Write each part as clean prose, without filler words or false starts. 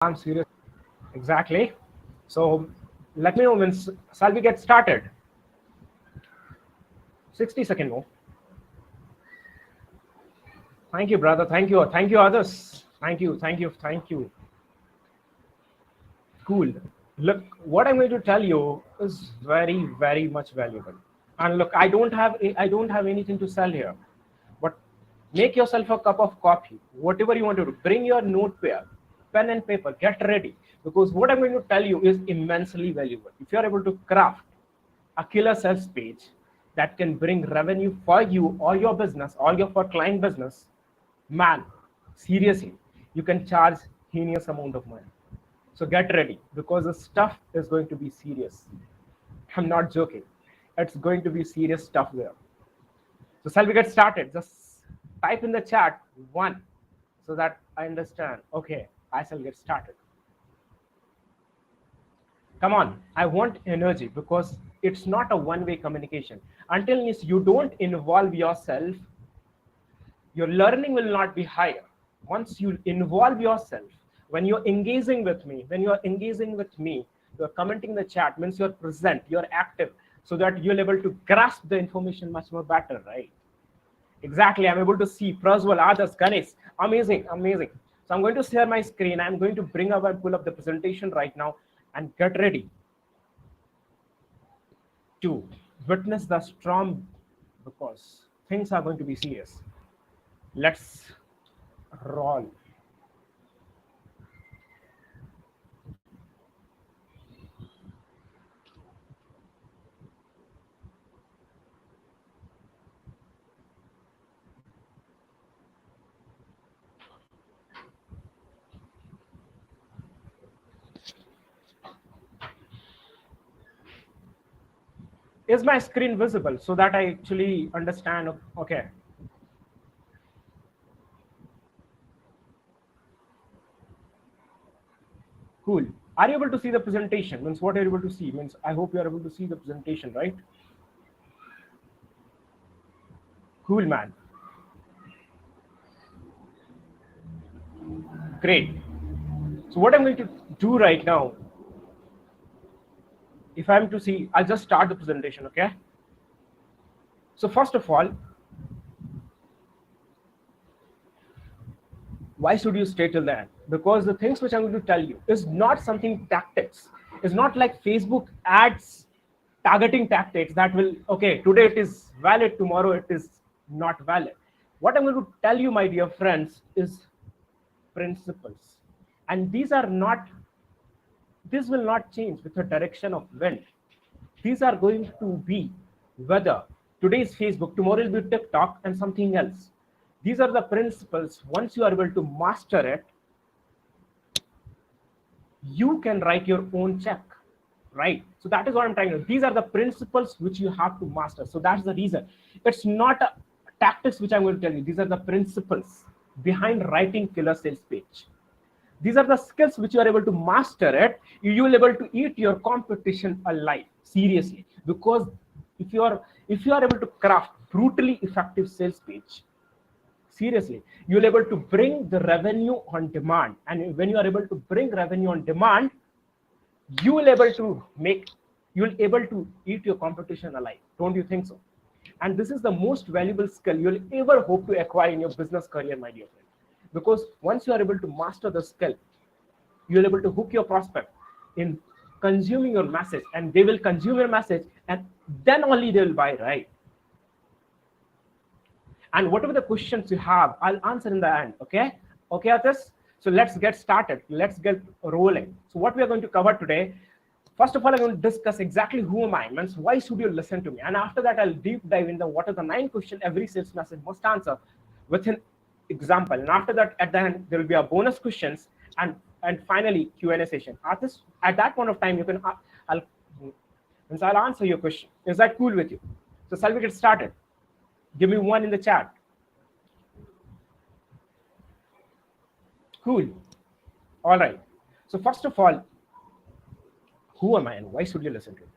I'm serious. Exactly. So let me know when shall we get started? 60-second more. Thank you, brother. Thank you. Thank you, others. Thank you. Thank you. Thank you. Cool. Look, what I'm going to tell you is very, very much valuable. And look, I don't have anything to sell here, but make yourself a cup of coffee, whatever you want to do. Bring your notepad, pen and paper. Get ready because what I'm going to tell you is immensely valuable. If you are able to craft a killer sales page that can bring revenue for you or your business or your for client business, man, seriously, you can charge heinous amount of money. So get ready because the stuff is going to be serious. I'm not joking. It's going to be serious stuff there. So shall we get started? Just type in the chat one so that I understand. Okay, I shall get started. Come on, I want energy because it's not a one-way communication. Until you don't involve yourself, your learning will not be higher. Once you involve yourself, when you're engaging with me, you're commenting the chat, means you're present, you're active, so that you're able to grasp the information much more better, right? Exactly, I'm able to see Praswal, others, Ganesh. Amazing, amazing. So I'm going to share my screen. I'm going to bring up and pull up the presentation right now and get ready to witness the storm because things are going to be serious. Let's roll. Is my screen visible so that I actually understand? Okay, cool. Are you able to see the presentation? Means what are you able to see? Means I hope you are able to see the presentation, right? Cool, man. Great. So what I'm going to do right now, if I'm to see, I'll just start the presentation, okay? So first of all, why should you stay till the end? Because the things which I'm going to tell you is not something tactics. It's not like Facebook ads targeting tactics that will, okay, today it is valid, tomorrow it is not valid. What I'm going to tell you, my dear friends, is principles. And these are not, this will not change with the direction of wind. These are going to be whether today is Facebook, tomorrow will be TikTok and something else. These are the principles. Once you are able to master it, you can write your own check, right? So that is what I'm trying to. These are the principles which you have to master. So that's the reason. It's not a tactics which I'm going to tell you. These are the principles behind writing killer sales page. These are the skills which you are able to master it. You will able to eat your competition alive. Seriously, because if you are able to craft brutally effective sales page, seriously, you'll able to bring the revenue on demand. And when you are able to bring revenue on demand, you will able to make you'll able to eat your competition alive. Don't you think so? And this is the most valuable skill you'll ever hope to acquire in your business career, my dear friend. Because once you are able to master the skill, you're able to hook your prospect in consuming your message, and they will consume your message, and then only they will buy, right? And whatever the questions you have, I'll answer in the end. Okay, Atis? So let's get started. Let's get rolling. So what we are going to cover today, first of all, I'm going to discuss exactly who am I, means why should you listen to me? And after that, I'll deep dive into what are the 9 questions every sales message must answer with an example. And after that, at the end, there will be a bonus questions and finally Q&A session. Atis, at that point of time, you can I'll answer your question. Is that cool with you? So shall we get started? Give me one in the chat. Cool. All right. So first of all, who am I and why should you listen to it?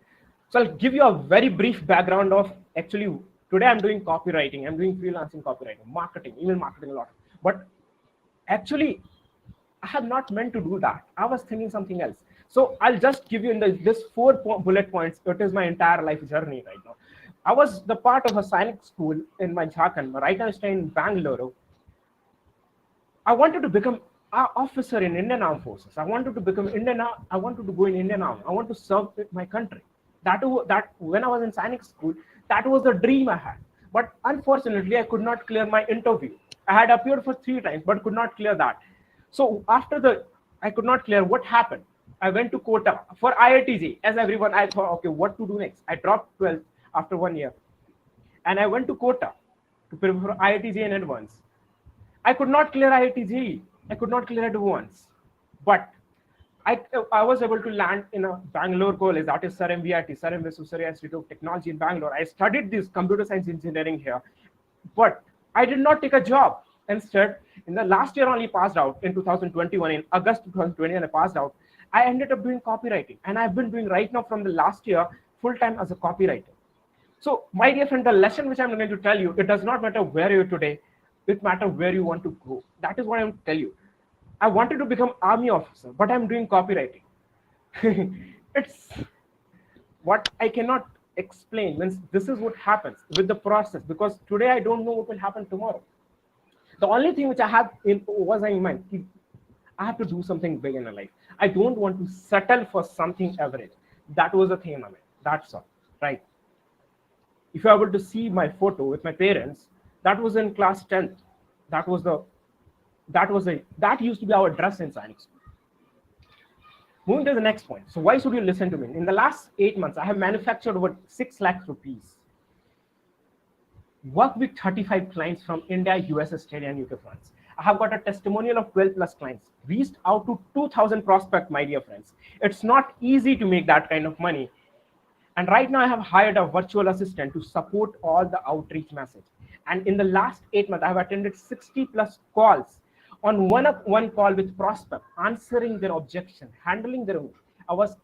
So I'll give you a very brief background of actually today I'm doing copywriting, I'm doing freelancing copywriting, marketing, email marketing a lot. But actually, I have not meant to do that. I was thinking something else. So I'll just give you in this bullet points. It is my entire life journey right now. I was the part of a Sainik school in my Jharkhand. Right now I stay in Bangalore. I wanted to become an officer in Indian Armed Forces. I wanted to become I wanted to go in Indian Army. I want to serve my country. That when I was in Sainik school, that was the dream I had. But unfortunately, I could not clear my interview. I had appeared for 3 times, but could not clear that. So after I could not clear. What happened? I went to Kota for IITJ. As everyone, I thought, okay, what to do next? I dropped 12th after 1 year, and I went to Kota to prepare for IITJ in advance. I could not clear IIT I could not clear it once, but I was able to land in a Bangalore college, that is Sir MVIT, Sir M. Visvesvaraya Institute of Technology in Bangalore. I studied this computer science engineering here, but I did not take a job. Instead, in the last year only passed out in 2021, in August 2021, I passed out. I ended up doing copywriting, and I've been doing right now from the last year full time as a copywriter. So, my dear friend, the lesson which I'm going to tell you, it does not matter where you're today, it matters where you want to go. That is what I'm tell you. I wanted to become army officer, but I'm doing copywriting. It's what I cannot explain. Means this is what happens with the process, because today I don't know what will happen tomorrow. The only thing which I have was in mind, I have to do something big in my life. I don't want to settle for something average. That was the thing I meant. That's all, right? If you're able to see my photo with my parents, that was in class 10th. That used to be our dress in Sainik school. Moving to the next point. So why should you listen to me? In the last 8 months, I have manufactured over 6 lakh rupees. Worked with 35 clients from India, US, Australia, and UK France. I have got a testimonial of 12 plus clients. Reached out to 2,000 prospects, my dear friends. It's not easy to make that kind of money. And right now I have hired a virtual assistant to support all the outreach message. And in the last 8 months, I have attended 60 plus calls on one call with prospect, answering their objection, handling their own. I was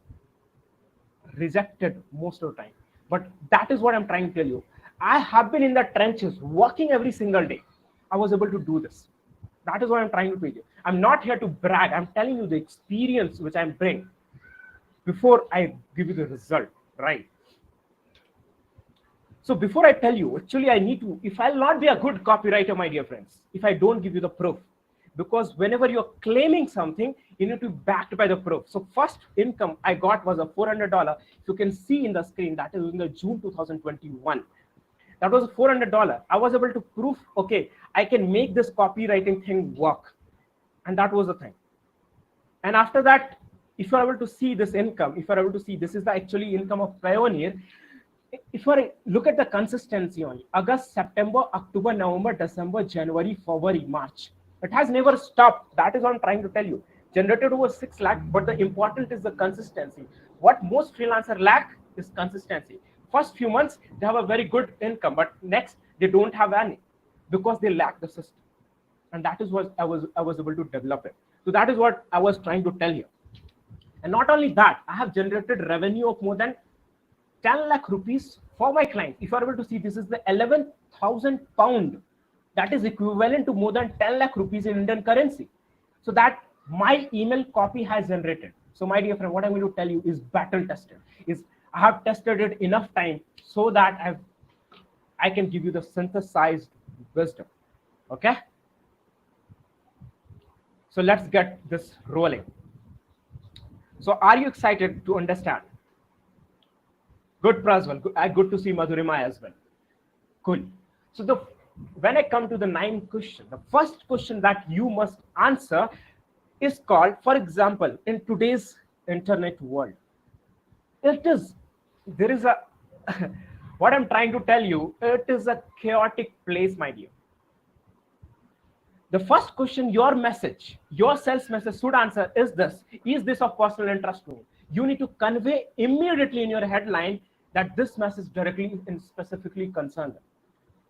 rejected most of the time. But that is what I'm trying to tell you. I have been in the trenches working every single day. I was able to do this. That is what I'm trying to tell you. I'm not here to brag. I'm telling you the experience which I'm bringing before I give you the result, right? So before I tell you, actually I need to, if I'll not be a good copywriter, my dear friends, if I don't give you the proof, because whenever you're claiming something, you need to be backed by the proof. So first income I got was a $400. You can see in the screen, that is in the June 2021. That was $400. I was able to prove, okay, I can make this copywriting thing work. And that was the thing. And after that, if you're able to see this income, if you're able to see, this is the actually income of Pioneer. If you look at the consistency only, August, September, October, November, December, January, February, March. It has never stopped. That is what I'm trying to tell you. Generated over 6 lakh, but the important is the consistency. What most freelancers lack is consistency. First few months, they have a very good income, but next, they don't have any because they lack the system. And that is what I was able to develop it. So that is what I was trying to tell you. And not only that, I have generated revenue of more than 10 lakh rupees for my client. If you are able to see, this is the 11,000 pound. That is equivalent to more than 10 lakh rupees in Indian currency. So that my email copy has generated. So my dear friend, what I'm going to tell you is battle tested. I have tested it enough time so that I can give you the synthesized wisdom. Okay? So let's get this rolling. So are you excited to understand? Good, Praswal. Good to see Madhurima as well. Cool. So when I come to the 9th question, the first question that you must answer is called, for example, in today's internet world, there is a, what I'm trying to tell you, it is a chaotic place, my dear. The first question your sales message should answer is this of personal interest to me? You need to convey immediately in your headline that this message directly and specifically concerns them.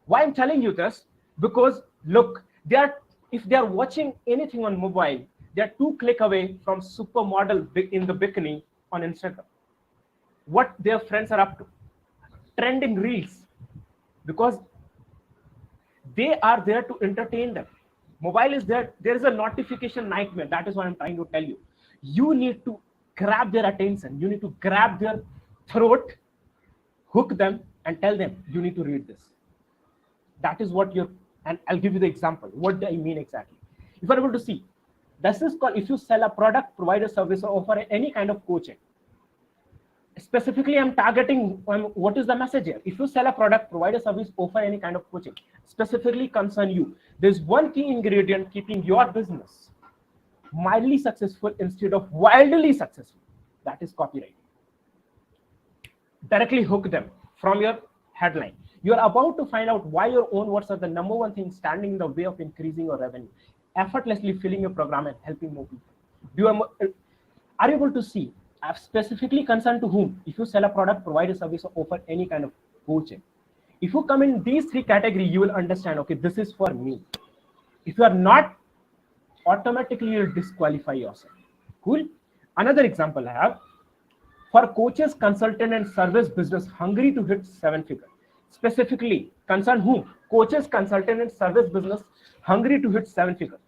Why I'm telling you this? Because look, if they are watching anything on mobile, they are 2 clicks away from supermodel in the bikini on Instagram. What their friends are up to, trending reels, because they are there to entertain them. Mobile is there. There is a notification nightmare. That is what I'm trying to tell you. You need to grab their attention. You need to grab their throat, hook them, and tell them you need to read this. That is what you're, and I'll give you the example. What do I mean exactly? If you're able to see, this is called, if you sell a product, provide a service, or offer any kind of coaching. Specifically, I'm targeting what is the message here. If you sell a product, provide a service, offer any kind of coaching, specifically concern you. There's one key ingredient keeping your business mildly successful instead of wildly successful. That is copyright. Directly hook them from your headline. You're about to find out why your own words are the number one thing standing in the way of increasing your revenue, effortlessly filling your program and helping more people. Are you able to see? I've specifically concerned to whom. If you sell a product, provide a service, or offer any kind of coaching. If you come in these three categories, you will understand, okay, this is for me. If you are not, automatically you'll disqualify yourself. Cool. Another example I have. For coaches, consultant, and service business hungry to hit 7-figure. Specifically, concern whom? Coaches, consultant, and service business hungry to hit 7-figure.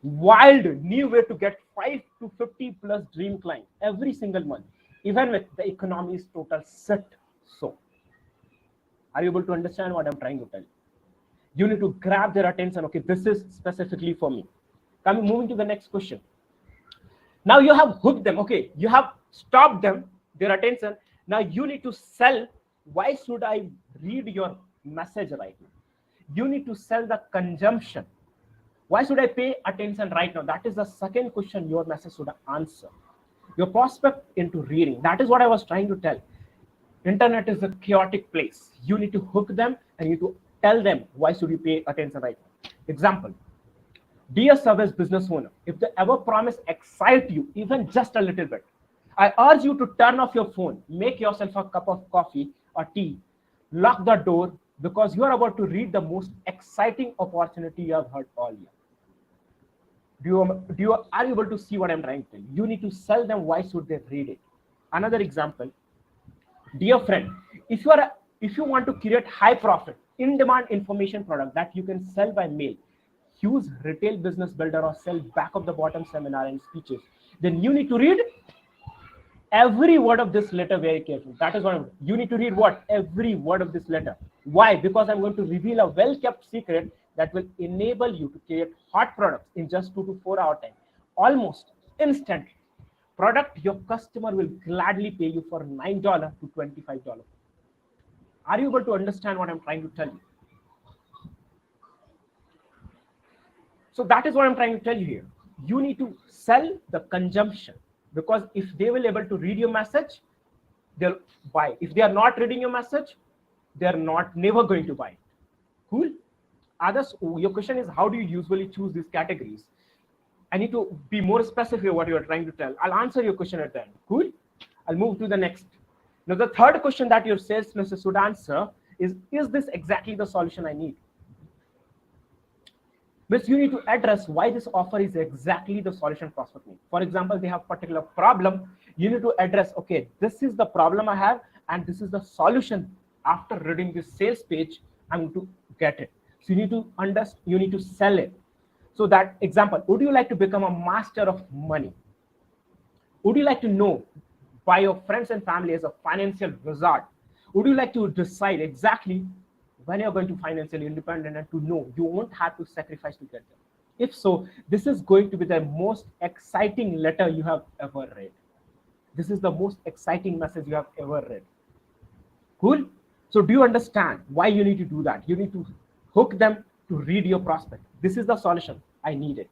Wild new way to get 5 to 50 plus dream client every single month, even with the economy is total set. So, are you able to understand what I'm trying to tell you? You need to grab their attention. Okay, this is specifically for me. Moving to the next question. Now you have hooked them. Okay, you have stopped them, their attention. Now you need to sell. Why should I read your message right now? You need to sell the consumption. Why should I pay attention right now? That is the second question your message should answer. Your prospect into reading. That is what I was trying to tell. Internet is a chaotic place. You need to hook them and you need to tell them why should you pay attention right now. Example. Dear service business owner, if the ever promise excite you even just a little bit, I urge you to turn off your phone, make yourself a cup of coffee or tea, lock the door, because you are about to read the most exciting opportunity you have heard all year. Are you able to see what I'm trying to tell you? You need to sell them why should they read it. Another example, dear friend, if you want to create high profit, in-demand information product that you can sell by mail, use retail business builder or sell back of the bottom seminar and speeches, then you need to read every word of this letter very carefully. That is what you need to read. What? Every word of this letter. Why? Because I'm going to reveal a well-kept secret that will enable you to create hot products in just 2 to 4 hour time, almost instantly. Product your customer will gladly pay you for $9 to $25. Are you able to understand what I'm trying to tell you? So that is what I'm trying to tell you here. You need to sell the consumption, because if they will able to read your message, they'll buy. If they are not reading your message, they're never going to buy. Cool. Others, your question is, how do you usually choose these categories? I need to be more specific what you're trying to tell. I'll answer your question at the end. Cool. I'll move to the next. Now, the third question that your sales message should answer is this exactly the solution I need? But you need to address why this offer is exactly the solution prospect need. For example, they have particular problem. You need to address, okay, this is the problem I have, and this is the solution. After reading this sales page, I'm going to get it. So you need to understand, you need to sell it. So that example, would you like to become a master of money? Would you like to know by your friends and family as a financial wizard? Would you like to decide exactly when you're going to financially independent and to know you won't have to sacrifice to get there? If so, this is going to be the most exciting letter you have ever read. This is the most exciting message you have ever read. Cool? So do you understand why you need to do that? You need to hook them to read your prospect. This is the solution. I need it.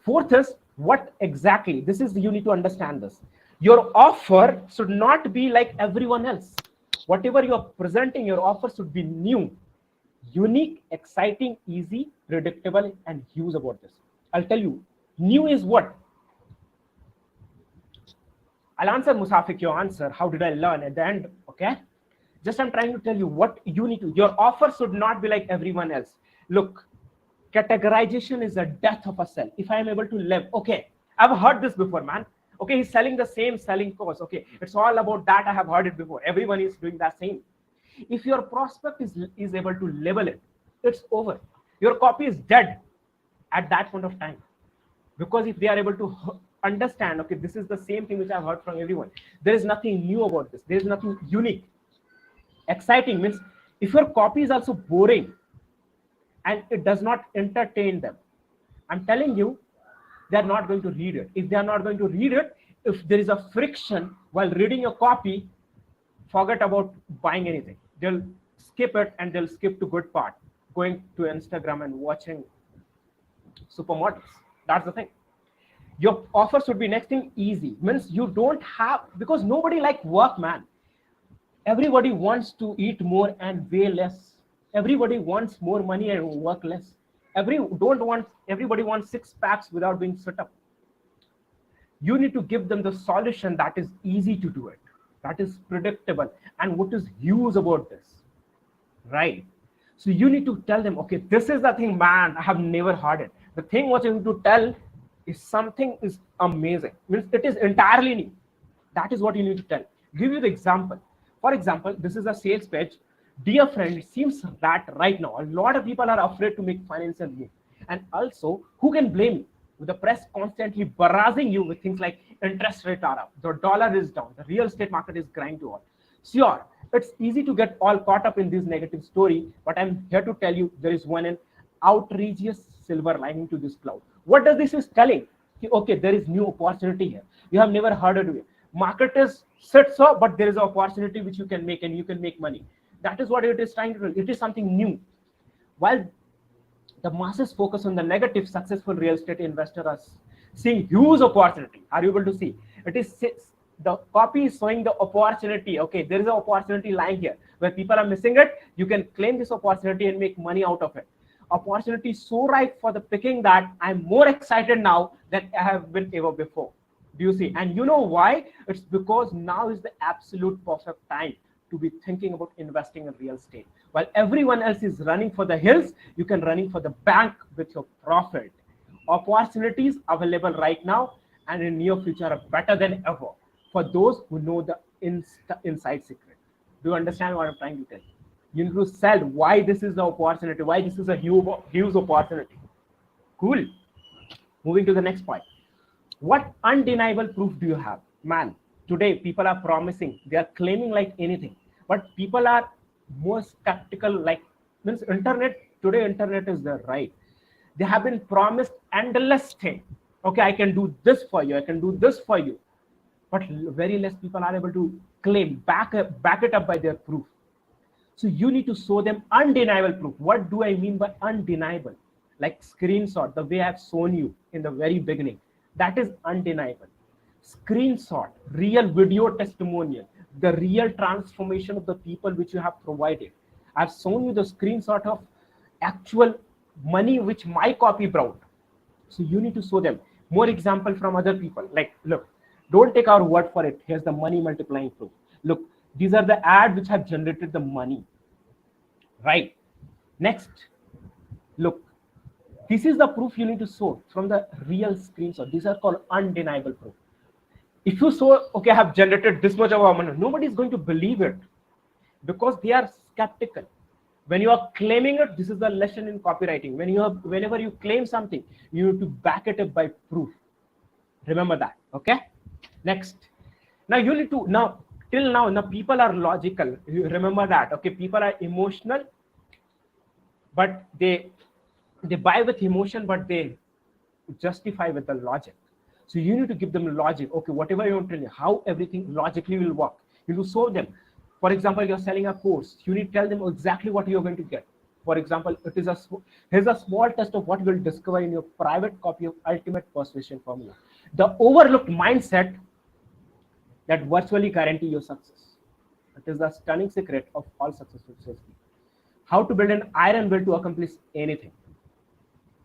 Fourth is what exactly? This is, you need to understand this. Your offer should not be like everyone else. Whatever you're presenting, your offer should be new, unique, exciting, easy, predictable, and huge about this. I'll tell you, new is what? I'll answer, Musafik, your answer. How did I learn at the end? Okay. Just I'm trying to tell you what you need to. Your offer should not be like everyone else. Look, categorization is the death of a sell. If I am able to live, okay, I've heard this before, man. Okay, he's selling the same selling course. Okay, it's all about that. I have heard it before. Everyone is doing that same. If your prospect is able to label it, it's over. Your copy is dead at that point of time, because if they are able to understand, okay, this is the same thing which I've heard from everyone, there is nothing new about this, there is nothing unique. Exciting means if your copy is also boring and it does not entertain them, I'm telling you, they are not going to read it. If they are not going to read it, if there is a friction while reading your copy, forget about buying anything. They'll skip it and they'll skip to good part, going to Instagram and watching supermodels. That's the thing. Your offer should be next thing easy. Means you don't have, because nobody like work, man. Everybody wants to eat more and way less. Everybody wants more money and work less. Everybody wants six packs without being set up. You need to give them the solution that is easy to do it, that is predictable. And what is huge about this, right? So you need to tell them, okay, this is the thing, man, I have never heard it. The thing what you need to tell is something is amazing. Means it is entirely new. That is what you need to tell. Give you the example. For example, this is a sales page. Dear friend, it seems that right now a lot of people are afraid to make financial move. And also, who can blame you? With the press constantly barraging you with things like interest rate are up, the dollar is down, the real estate market is grind to all. Sure, it's easy to get all caught up in this negative story, but I'm here to tell you there is one an outrageous silver lining to this cloud. What does this is telling? Okay, there is new opportunity here. You have never heard of it. Market is set so, but there is an opportunity which you can make and you can make money. That is what it is trying to do. It is something new. While the masses focus on the negative, successful real estate investors are seeing huge opportunity. Are you able to see? It is the copy is showing the opportunity. Okay, there is an opportunity lying here where people are missing it. You can claim this opportunity and make money out of it. Opportunity is so ripe for the picking that I'm more excited now than I have been ever before. Do you see? And you know why? It's because now is the absolute perfect time to be thinking about investing in real estate. While everyone else is running for the hills, you can running for the bank with your profit. Opportunities available right now and in near future are better than ever for those who know the inside secret. Do you understand what I'm trying to tell you? You need to sell why this is the opportunity, why this is a huge opportunity. Cool. Moving to the next point. What undeniable proof do you have? Man, today people are promising, they are claiming like anything, but people are more skeptical. Like, means internet today, internet is the right. They have been promised endless thing. Okay, I can do this for you, I can do this for you, but very less people are able to claim, back it up by their proof. So you need to show them undeniable proof. What do I mean by undeniable? Like screenshot, the way I've shown you in the very beginning, that is undeniable. Screenshot, real video testimonial, the real transformation of the people which you have provided. I've shown you the screenshot of actual money which my copy brought. So you need to show them more example from other people. Like, look, don't take our word for it. Here's the money multiplying proof. Look, these are the ads which have generated the money, right? Next, look, this is the proof you need to show from the real screenshot. These are called undeniable proof. If you show, okay, I have generated this much of money, nobody is going to believe it because they are skeptical. When you are claiming it, this is the lesson in copywriting. Whenever you claim something, you need to back it up by proof. Remember that, okay? Next, now you need to till now people are logical. You remember that, okay? People are emotional, but they buy with emotion, but they justify with the logic. So you need to give them logic. Okay, whatever you want to tell you, how everything logically will work. You need to show them. For example, you're selling a course. You need to tell them exactly what you're going to get. For example, here's a small test of what you will discover in your private copy of Ultimate Persuasion Formula. The overlooked mindset that virtually guarantee your success. It is the stunning secret of all successful salespeople. How to build an iron will to accomplish anything.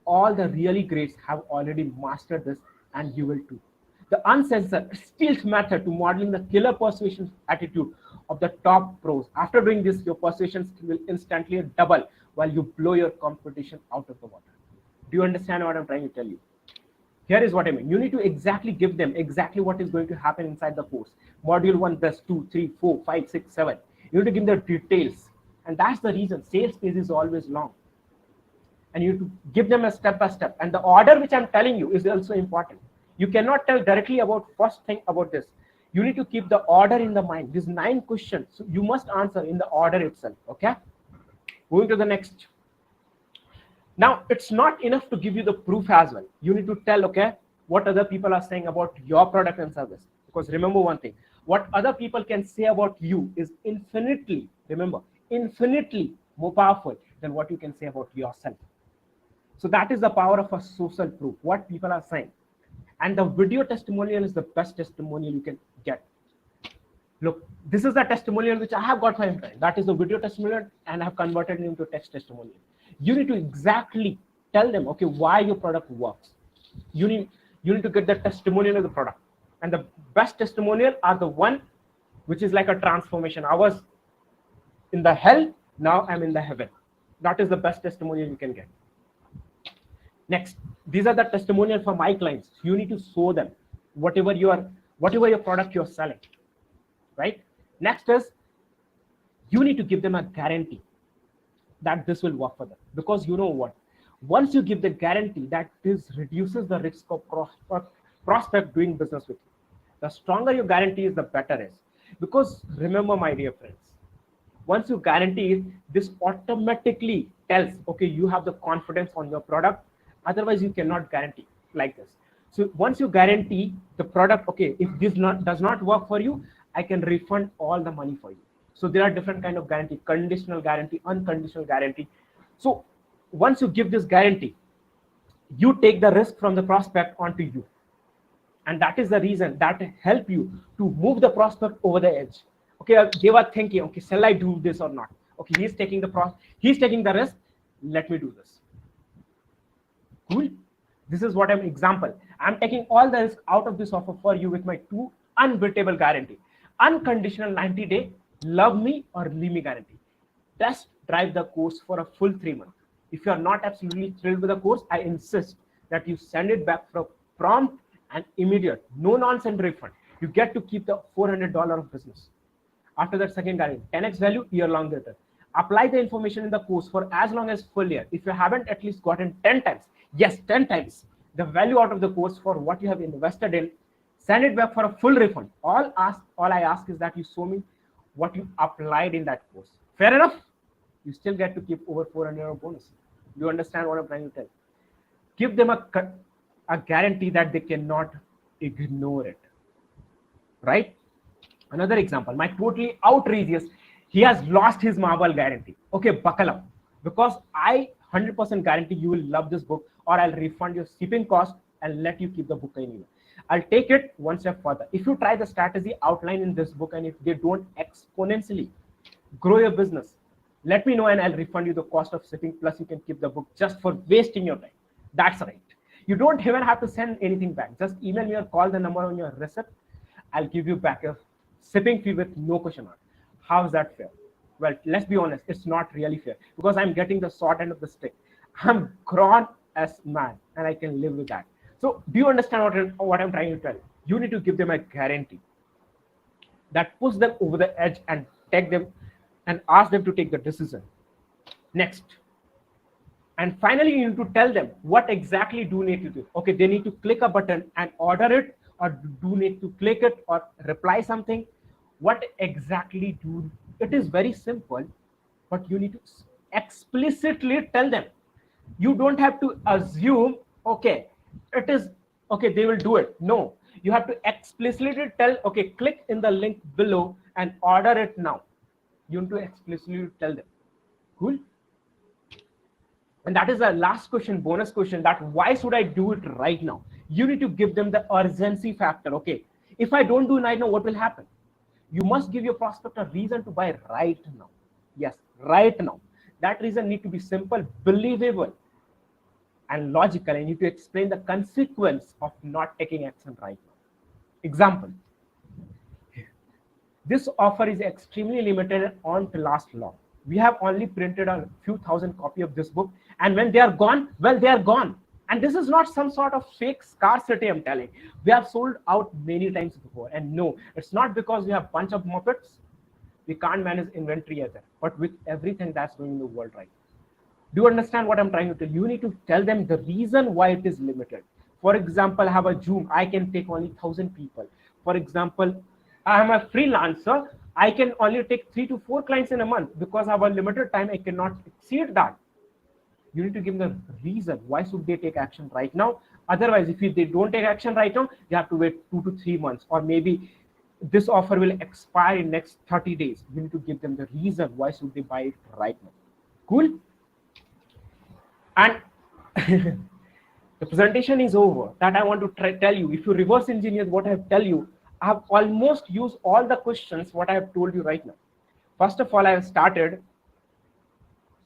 All the really greats have already mastered this, and you will too. The uncensored, stealth method to modeling the killer persuasion attitude of the top pros. After doing this, your persuasion skill will instantly double while you blow your competition out of the water. Do you understand what I'm trying to tell you? Here is what I mean. You need to exactly give them exactly what is going to happen inside the course. Module 1, this, 2, 3, 4, 5, 6, 7. You need to give them the details. And that's the reason sales page is always long. and you to give them a step by step. And the order which I'm telling you is also important. You cannot tell directly about first thing about this. You need to keep the order in the mind. These 9 questions, so you must answer in the order itself. Okay, moving to the next. Now it's not enough to give you the proof as well. You need to tell, okay, what other people are saying about your product and service. Because remember one thing, what other people can say about you is infinitely, remember, infinitely more powerful than what you can say about yourself. So that is the power of a social proof, what people are saying. And the video testimonial is the best testimonial you can get. Look, this is the testimonial which I have got for him. That is the video testimonial, and I have converted it into text testimonial. You need to exactly tell them, okay, why your product works. You need to get the testimonial of the product. And the best testimonial are the one which is like a transformation. I was in the hell, now I'm in the heaven. That is the best testimonial you can get. Next, these are the testimonial for my clients. You need to show them whatever your product you're selling, right? Next is you need to give them a guarantee that this will work for them, because you know what? Once you give the guarantee, that this reduces the risk of prospect doing business with you. The stronger your guarantee is, the better is. Because remember, my dear friends, once you guarantee it, this automatically tells, okay, you have the confidence on your product. Otherwise, you cannot guarantee like this. So once you guarantee the product, okay, if this does not work for you, I can refund all the money for you. So there are different kind of guarantee: conditional guarantee, unconditional guarantee. So once you give this guarantee, you take the risk from the prospect onto you. And that is the reason that help you to move the prospect over the edge. Okay, they were thinking, okay, shall I do this or not? Okay, he's taking the risk. Let me do this. Cool. This is what I'm example. I'm taking all the risk out of this offer for you with my 2 unbeatable guarantee. Unconditional 90-day, love me or leave me guarantee. Test drive the course for a full 3 months. If you are not absolutely thrilled with the course, I insist that you send it back for prompt and immediate, no nonsense refund. You get to keep the $400 of business. After that, second guarantee, 10x value, year-long return. Apply the information in the course for as long as full year. If you haven't at least gotten 10 times, yes, 10 times the value out of the course for what you have invested in, send it back for a full refund. All I ask is that you show me what you applied in that course. Fair enough? You still get to keep over 400 of bonus. You understand what I'm trying to tell? Give them a guarantee that they cannot ignore it, right? Another example, my totally outrageous, he has lost his marble guarantee. Okay, buckle up, because I 100% guarantee you will love this book, or I'll refund your shipping cost and let you keep the book anyway. I'll take it one step further. If you try the strategy outlined in this book and if they don't exponentially grow your business, let me know and I'll refund you the cost of shipping, plus you can keep the book just for wasting your time. That's right. You don't even have to send anything back. Just email me or call the number on your receipt. I'll give you back your shipping fee with no question mark. How is that fair? Well, let's be honest, it's not really fair, because I'm getting the short end of the stick. I'm grown as man and I can live with that. So do you understand what I'm trying to tell you? You need to give them a guarantee that puts them over the edge and take them and ask them to take the decision. Next. And finally, you need to tell them what exactly do need to do. Okay, they need to click a button and order it, or do need to click it or reply something. What exactly do? It is very simple, but you need to explicitly tell them. You don't have to assume, okay, it is, okay, they will do it. No, you have to explicitly tell, okay, click in the link below and order it now. You need to explicitly tell them. Cool. And that is the last question, bonus question, that why should I do it right now? You need to give them the urgency factor. Okay, if I don't do it right now, what will happen? You must give your prospect a reason to buy right now. Yes, right now. That reason need to be simple, believable, and logical. And you need to explain the consequence of not taking action right now. Example. This offer is extremely limited on to last long. We have only printed a few thousand copies of this book, and when they are gone, well, they are gone. And this is not some sort of fake scarcity, I'm telling. We have sold out many times before. And no, it's not because we have a bunch of muppets. We can't manage inventory either. But with everything that's going in the world right now, Do you understand what I'm trying to tell? You need to tell them the reason why it is limited. For example, I have a Zoom, I can take only 1,000 people. For example, I am a freelancer, I can only take 3 to 4 clients in a month because I have a limited time, I cannot exceed that. You need to give them the reason why should they take action right now. Otherwise, if they don't take action right now, they have to wait 2 to 3 months, or maybe this offer will expire in next 30 days. You need to give them the reason why should they buy it right now. Cool. And the presentation is over. That I want to tell you. If you reverse engineer what I have tell you, I have almost used all the questions what I have told you right now. First of all, I have started.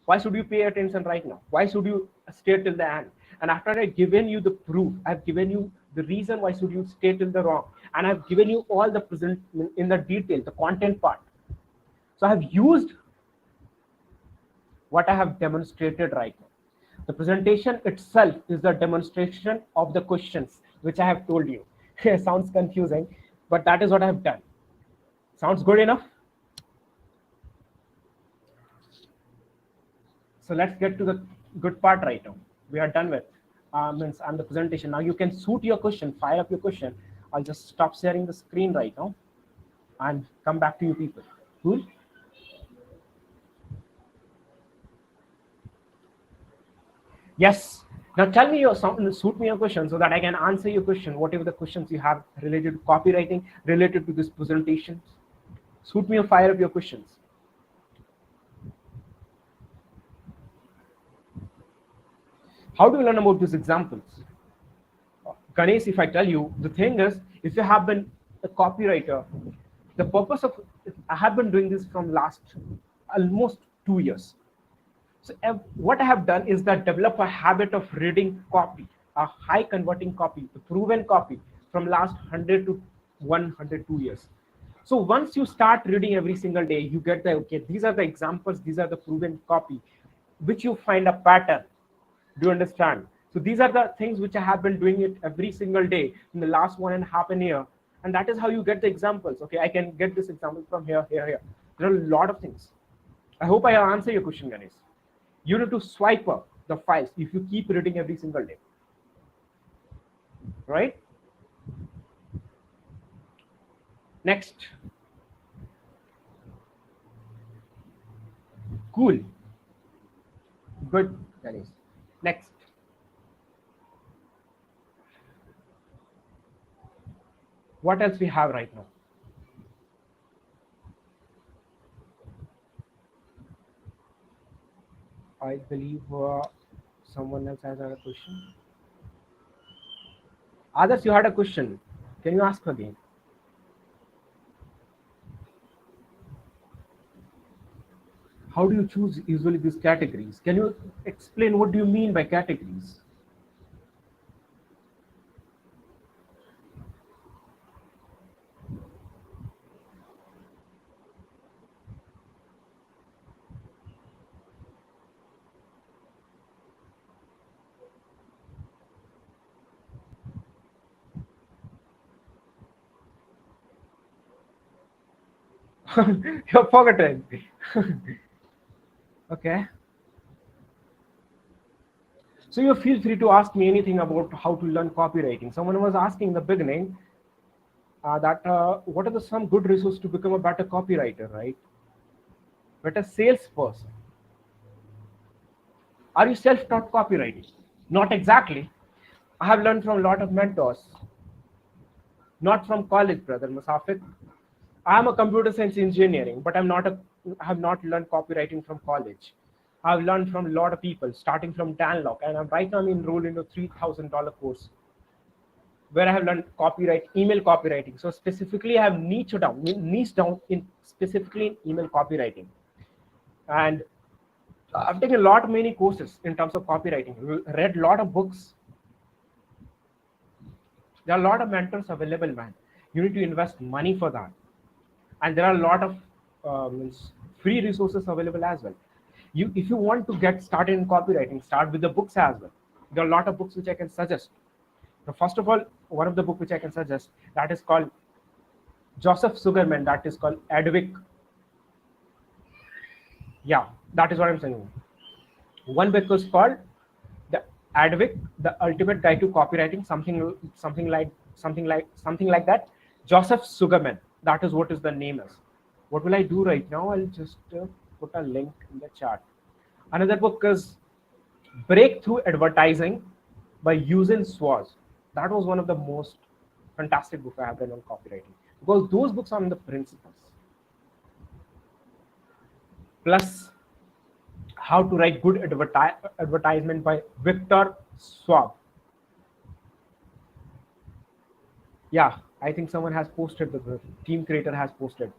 Why should you pay attention right now? Why should you stay till the end? And after I've given you the proof, I've given you the reason why should you stay till the wrong, and I've given you all the present in the detail, the content part. So I have used what I have demonstrated right now. The presentation itself is the demonstration of the questions which I have told you. Sounds confusing, but that is what I have done. Sounds good enough? So let's get to the good part right now. We are done with and the presentation. Now you can shoot your question, fire up your question. I'll just stop sharing the screen right now and come back to you people. Cool? Yes. Now tell me your shoot me your question so that I can answer your question, whatever the questions you have related to copywriting, related to this presentation. Shoot me or fire up your questions. How do you learn about these examples? Ganesh, if I tell you, the thing is, if you have been a copywriter, the purpose of, I have been doing this from last almost 2 years. So what I have done is that develop a habit of reading copy, a high converting copy, the proven copy from last 100 to 102 years. So once you start reading every single day, you get the, okay, these are the examples, these are the proven copy, which you find a pattern. Do you understand? So these are the things which I have been doing it every single day in the last 1.5 years. And that is how you get the examples. Okay, I can get this example from here, here, here. There are a lot of things. I hope I answer your question, Ganesh. You need to swipe up the files if you keep reading every single day. Right? Next. Cool. Good, Ganesh. Next. What else we have right now? I believe someone else has a question. Others, you had a question. Can you ask again? How do you choose usually these categories? Can you explain what do you mean by categories? You're forgotten. Okay. So you feel free to ask me anything about how to learn copywriting. Someone was asking in the beginning that what are the some good resources to become a better copywriter, right? Better salesperson. Are you self-taught copywriting? Not exactly. I have learned from a lot of mentors. Not from college, brother Musafir. I am a computer science engineering, but I have not learned copywriting from college. I've learned from a lot of people, starting from Danlock, and right now I'm enrolled in a $3,000 course where I have learned email copywriting. So specifically, I have niche down in specifically in email copywriting, and I've taken a lot many courses in terms of copywriting. Read a lot of books. There are a lot of mentors available, man. You need to invest money for that, and there are a lot of free resources available as well. If you want to get started in copywriting, start with the books as well. There are a lot of books which I can suggest. Now, first of all, one of the book which I can suggest, that is called Joseph Sugarman, that is called Adweek. Yeah, that is what I'm saying. One book is called the Advic, the Ultimate Guide to Copywriting, something like that. Joseph Sugarman. That is what is the name is. What will I do right now? I'll just put a link in the chat. Another book is Breakthrough Advertising by Eugene Schwartz. That was one of the most fantastic books I have read on copywriting, because those books are on the principles. Plus, How to Write Good Advertisement by Victor Schwab. Yeah, I think someone has posted, the team creator has posted.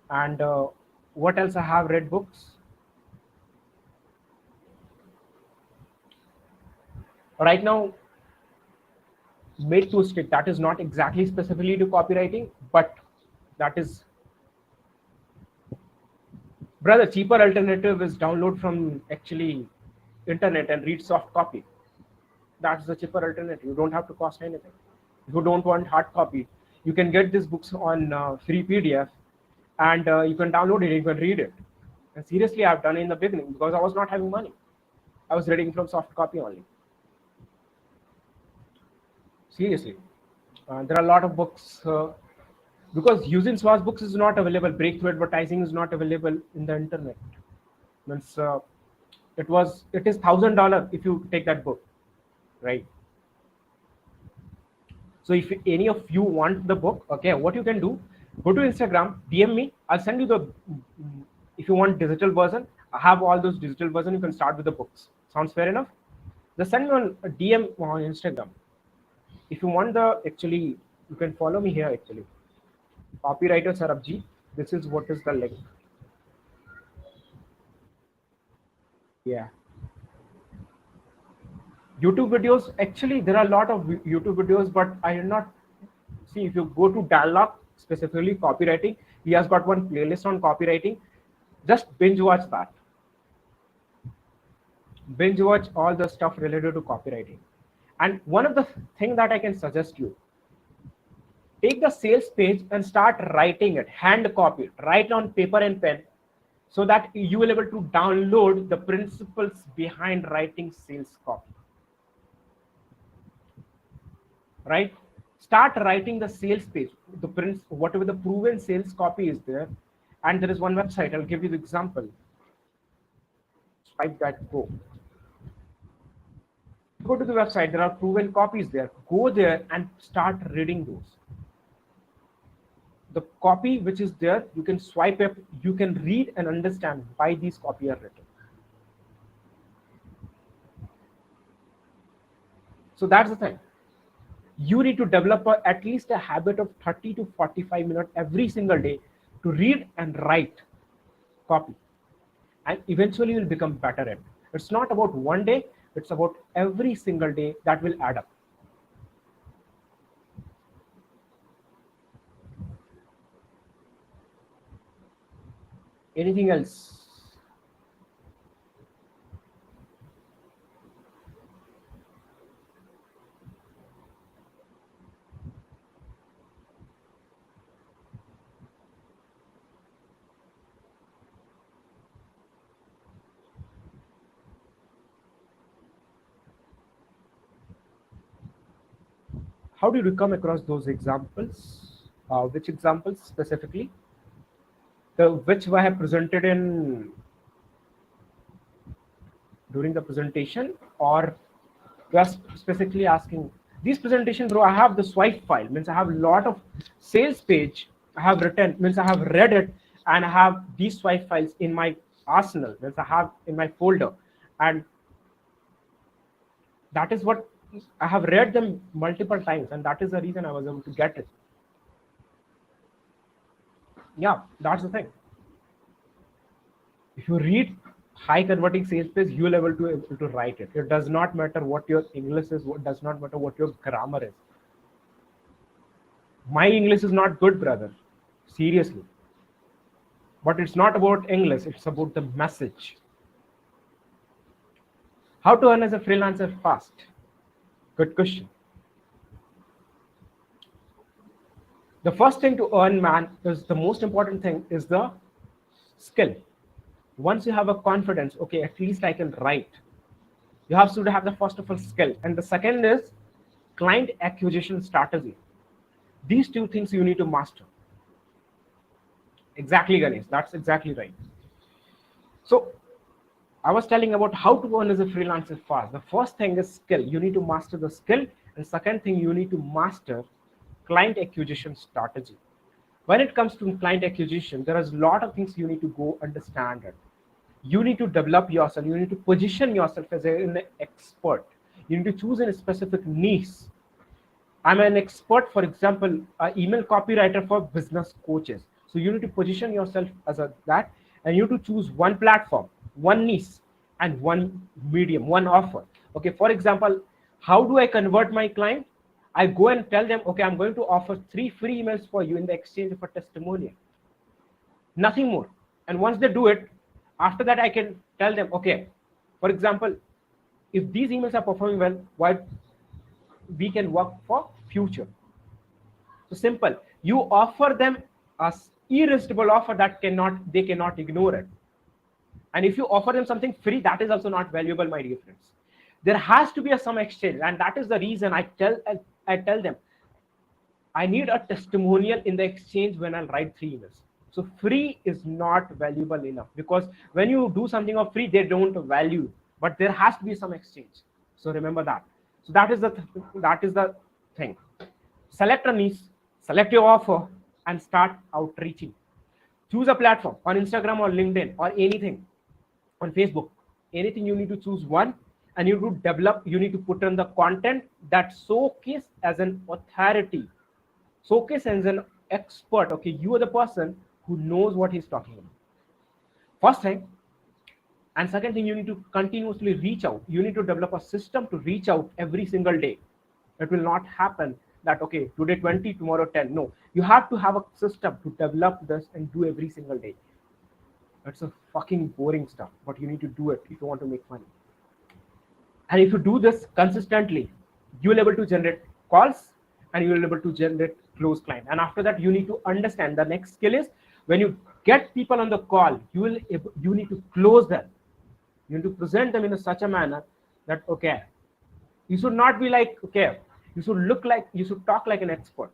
And what else I have read books? Right now, Made to Stick, that is not exactly specifically to copywriting, but that is, brother, cheaper alternative is download from actually internet and read soft copy. That's the cheaper alternative. You don't have to cost anything. If you don't want hard copy, you can get these books on free PDF, and you can download it, you can read it. And seriously, I've done it in the beginning because I was not having money. I was reading from soft copy only. Seriously, there are a lot of books, because Eugene Schwartz books is not available. Breakthrough Advertising is not available in the internet. Means it is $1,000 if you take that book, right? So if any of you want the book, okay, what you can do, go to Instagram, DM me. I'll send you the, if you want digital version, I have all those digital version. You can start with the books. Sounds fair enough? Just send me a DM on Instagram. If you want the, actually, you can follow me here actually. Copywriter Sarabji. This is what is the link. Yeah. YouTube videos, actually there are a lot of YouTube videos, but I did not see. If you go to Dialogue, specifically copywriting, he has got one playlist on copywriting. Just binge watch that. Binge watch all the stuff related to copywriting. And one of the thing that I can suggest you, take the sales page and start writing it, hand copy, write on paper and pen, so that you will be able to download the principles behind writing sales copy. Right? Start writing the sales page, the prints, whatever the proven sales copy is there. And there is one website, I'll give you the example. Swipe that, go to the website, there are proven copies there. Go there and start reading those. The copy which is there, you can swipe up, you can read and understand why these copy are written. So that's the thing. You need to develop at least a habit of 30 to 45 minutes every single day to read and write copy. And eventually you'll become better at it. It's not about one day, it's about every single day that will add up. Anything else? How did you come across those examples? Which examples specifically? Which I have presented in during the presentation, or just specifically asking these presentation, bro? I have the swipe file, means I have a lot of sales page I have written, means I have read it, and I have these swipe files in my arsenal, means I have in my folder, and that is what I have read them multiple times, and that is the reason I was able to get it. Yeah, that's the thing. If you read high converting sales page, you will able to write it. It does not matter what your English is, what does not matter what your grammar is. My English is not good, brother, seriously. But it's not about English, it's about the message. How to earn as a freelancer fast? Good question. The first thing to earn, man, is the most important thing is the skill. Once you have a confidence, okay, at least I can write, you have to have the first of all skill, and the second is client acquisition strategy. These two things you need to master. Exactly, Ganesh, that's exactly right. So I was telling about how to earn as a freelancer fast. The first thing is skill. You need to master the skill. And second thing, you need to master client acquisition strategy. When it comes to client acquisition, there is a lot of things you need to go understand it. You need to develop yourself. You need to position yourself as an expert. You need to choose a specific niche. I'm an expert, for example, an email copywriter for business coaches. So you need to position yourself as that, and you need to choose one platform, one niche, and one medium, one offer. Okay, for example, how do I convert my client? I go and tell them, okay, I'm going to offer 3 free emails for you in the exchange of a testimonial. Nothing more. And once they do it, after that, I can tell them, okay, for example, if these emails are performing well, why we can work for future. So simple. You offer them a irresistible offer that they cannot ignore it. And if you offer them something free, that is also not valuable, my dear friends. There has to be some exchange, and that is the reason I tell them I need a testimonial in the exchange when I'll write 3 emails. So free is not valuable enough, because when you do something of free, they don't value, but there has to be some exchange. So remember that. So that is the thing. Select a niche, select your offer, and start outreaching. Choose a platform on Instagram or LinkedIn or anything, on Facebook, anything. You need to choose one, and you need to develop, you need to put on the content that showcase as an authority, showcase as an expert. Okay, you are the person who knows what he's talking about. First thing. And second thing, you need to continuously reach out. You need to develop a system to reach out every single day. It will not happen that, okay, today 20, tomorrow 10. No, you have to have a system to develop this and do every single day. It's a fucking boring stuff, but you need to do it if you want to make money. And if you do this consistently, you will be able to generate calls, and you will be able to generate close client. And after that, you need to understand the next skill is, when you get people on the call, you need to close them. You need to present them in such a manner that, okay, you should not be like, okay, you should talk like an expert,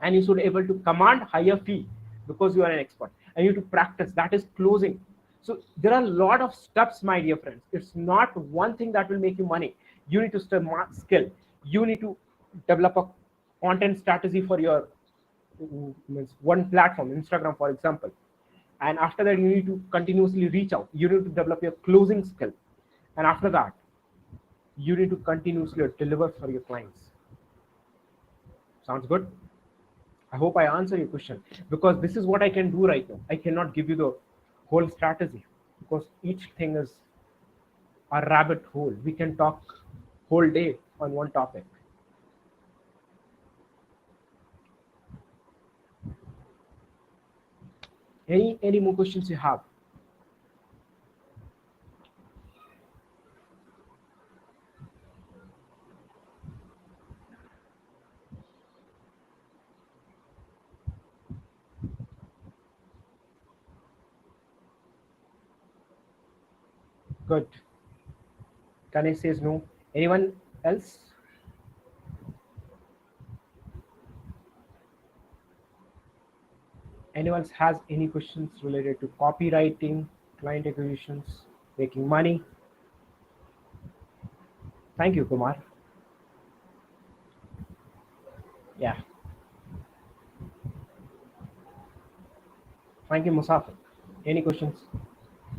and you should be able to command higher fee because you are an expert, and you need to practice. That is closing. So there are a lot of steps, my dear friends. It's not one thing that will make you money. You need to skill. You need to develop a content strategy for your one platform, Instagram, for example. And after that, you need to continuously reach out. You need to develop your closing skill. And after that, you need to continuously deliver for your clients. Sounds good? I hope I answer your question, because this is what I can do right now. I cannot give you the whole strategy, because each thing is a rabbit hole. We can talk whole day on one topic. Any more questions you have? Good. Ganesh says no. Anyone else? Anyone else has any questions related to copywriting, client acquisitions, making money? Thank you, Kumar. Yeah. Thank you, Musafir. Any questions?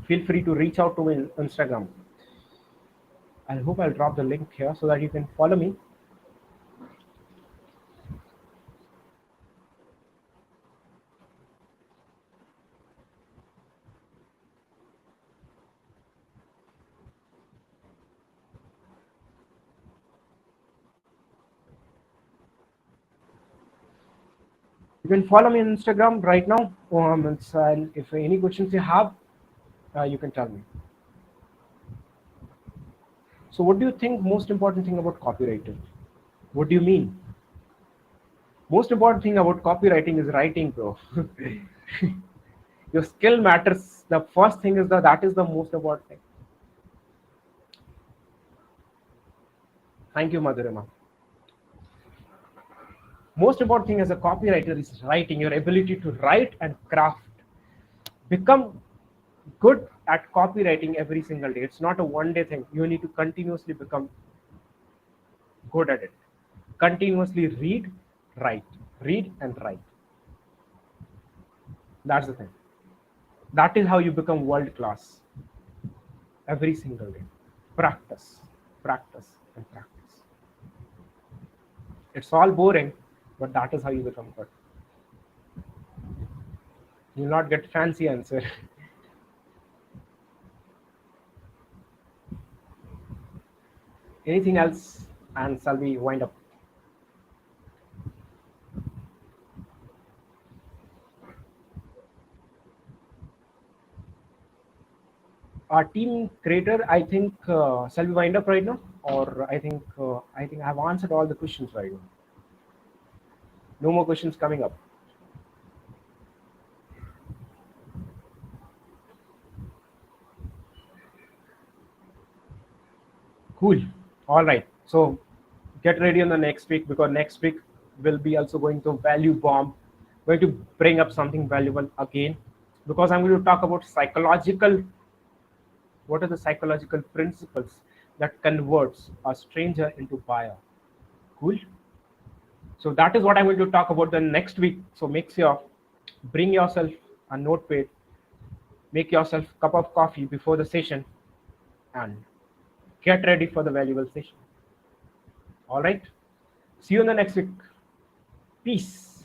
Feel free to reach out to me on Instagram. I hope I'll drop the link here so that you can follow me. You can follow me on Instagram right now. And if any questions you have, you can tell me. So, what do you think most important thing about copywriting? What do you mean? Most important thing about copywriting is writing, bro. Your skill matters the first thing is that is the most important thing. Thank you, Madhurima. Most important thing as a copywriter is writing, your ability to write and craft. Become good at copywriting every single day. It's not a one-day thing. You need to continuously become good at it. Continuously read and write. That's the thing. That is how you become world class. Every single day. Practice, practice, and practice. It's all boring, but that is how you become good. You'll not get fancy answer. Anything else? And shall we wind up? Our team creator, I think, shall we wind up right now? Or I think I've answered all the questions right now. No more questions coming up. Cool. All right. So get ready on the next week, because next week will be also going to value bomb. Going to bring up something valuable again, because I'm going to talk about psychological. What are the psychological principles that converts a stranger into buyer? Cool. So that is what I'm going to talk about the next week. So make sure bring yourself a notepad, make yourself a cup of coffee before the session, and get ready for the valuable session. All right. See you in the next week. Peace.